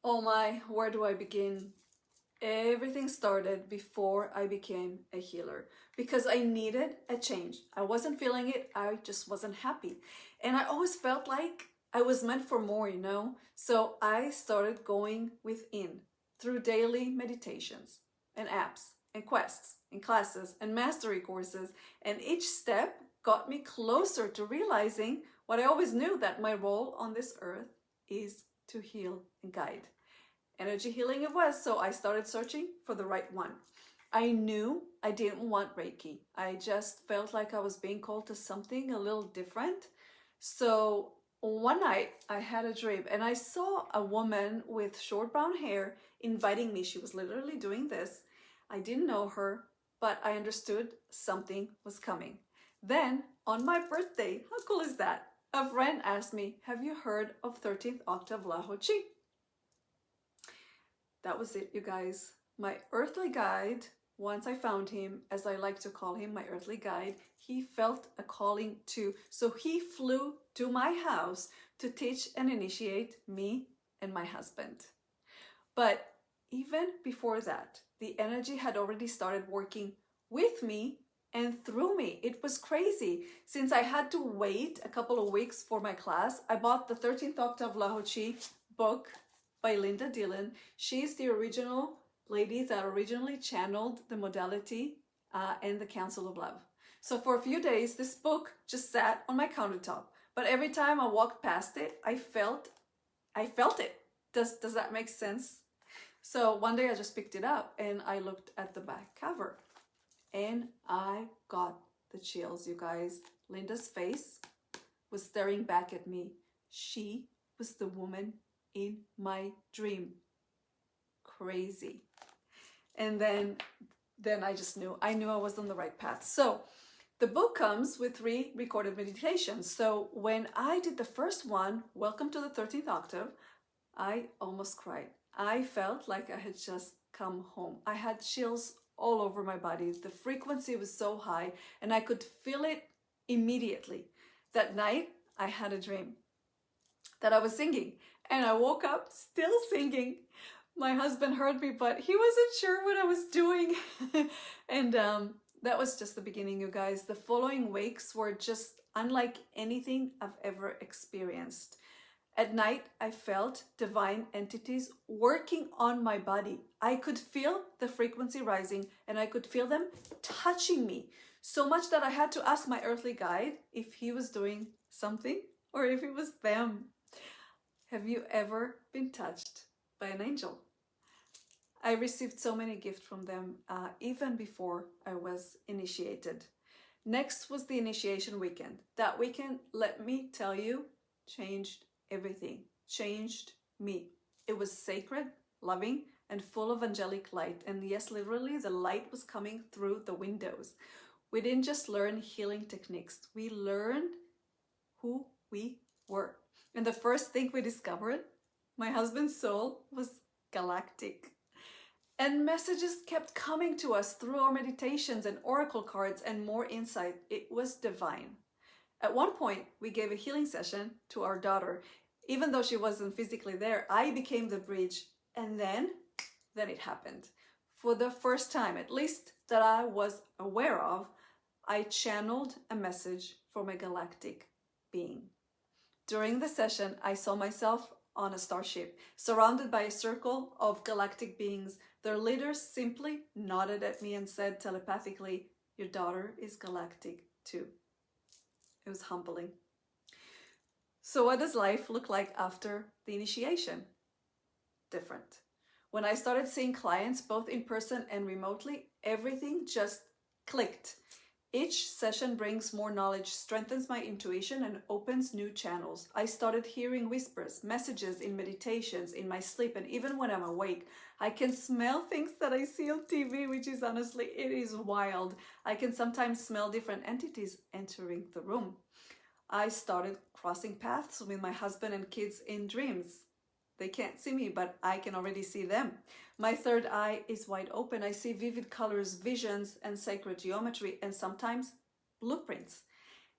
Oh my, where do I begin? Everything started before I became a healer because I needed a change. I wasn't feeling it, I just wasn't happy. And I always felt like I was meant for more, you know? So I started going within through daily meditations and apps and quests and classes and mastery courses. And each step got me closer to realizing what I always knew, that my role on this earth is to heal and guide. Energy healing it was, so I started searching for the right one. I knew I didn't want Reiki. I just felt like I was being called to something a little different. So one night I had a dream and I saw a woman with short brown hair inviting me. She was literally doing this. I didn't know her, but I understood something was coming. Then on my birthday, how cool is that? A friend asked me, "Have you heard of 13th Octave LaHoChi?" That was it, you guys. My earthly guide, once I found him, as I like to call him, my earthly guide, he felt a calling too. So he flew to my house to teach and initiate me and my husband. But even before that, the energy had already started working with me and through me. It was crazy. Since I had to wait a couple of weeks for my class, I bought the 13th Octave LaHoChi book by Linda Dillon. She's the original lady that originally channeled the modality and the Council of Love. So for a few days, this book just sat on my countertop. But every time I walked past it, I felt it. Does that make sense? So one day I just picked it up and I looked at the back cover and I got the chills, you guys. Linda's face was staring back at me. She was the woman in my dream. Crazy. And then I just knew. I knew I was on the right path. So the book comes with 3 recorded meditations. So when I did the first one, Welcome to the 13th Octave, I almost cried. I felt like I had just come home. I had chills all over my body. The frequency was so high and I could feel it immediately. That night, I had a dream that I was singing and I woke up still singing. My husband heard me, but he wasn't sure what I was doing. And that was just the beginning, you guys. The following weeks were just unlike anything I've ever experienced. At night, I felt divine entities working on my body. I could feel the frequency rising and I could feel them touching me so much that I had to ask my earthly guide if he was doing something or if it was them. Have you ever been touched by an angel? I received so many gifts from them even before I was initiated. Next was the initiation weekend. That weekend, let me tell you, changed everything, changed me. It was sacred, loving, and full of angelic light. And yes, literally, the light was coming through the windows. We didn't just learn healing techniques. We learned who we were. And the first thing we discovered, my husband's soul, was galactic. And messages kept coming to us through our meditations and oracle cards and more insight. It was divine. At one point, we gave a healing session to our daughter. Even though she wasn't physically there, I became the bridge. And then it happened. For the first time, at least that I was aware of, I channeled a message from a galactic being. During the session, I saw myself on a starship, surrounded by a circle of galactic beings. Their leaders simply nodded at me and said telepathically, "Your daughter is galactic too." It was humbling. So what does life look like after the initiation? Different. When I started seeing clients both in person and remotely, everything just clicked. Each session brings more knowledge, strengthens my intuition, and opens new channels. I started hearing whispers, messages in meditations, in my sleep, and even when I'm awake. I can smell things that I see on TV, which is honestly, it is wild. I can sometimes smell different entities entering the room. I started crossing paths with my husband and kids in dreams. They can't see me, but I can already see them. My third eye is wide open. I see vivid colors, visions, and sacred geometry, and sometimes blueprints.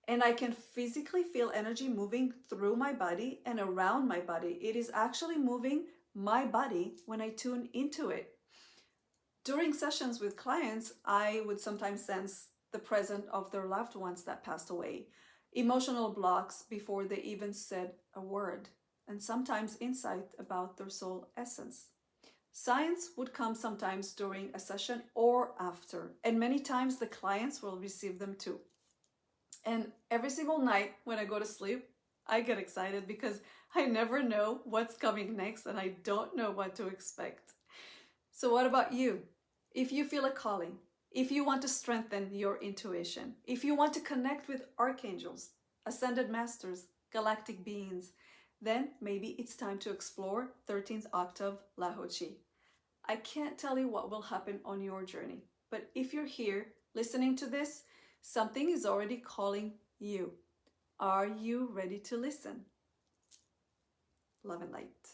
And I can physically feel energy moving through my body and around my body. It is actually moving my body when I tune into it. During sessions with clients, I would sometimes sense the presence of their loved ones that passed away, emotional blocks before they even said a word, and sometimes insight about their soul essence. Signs would come sometimes during a session or after, and many times the clients will receive them too. And every single night when I go to sleep, I get excited because I never know what's coming next and I don't know what to expect. So what about you? If you feel a calling, if you want to strengthen your intuition, if you want to connect with archangels, ascended masters, galactic beings, then maybe it's time to explore 13th Octave LaHoChi. I can't tell you what will happen on your journey, but if you're here listening to this, something is already calling you. Are you ready to listen? Love and light.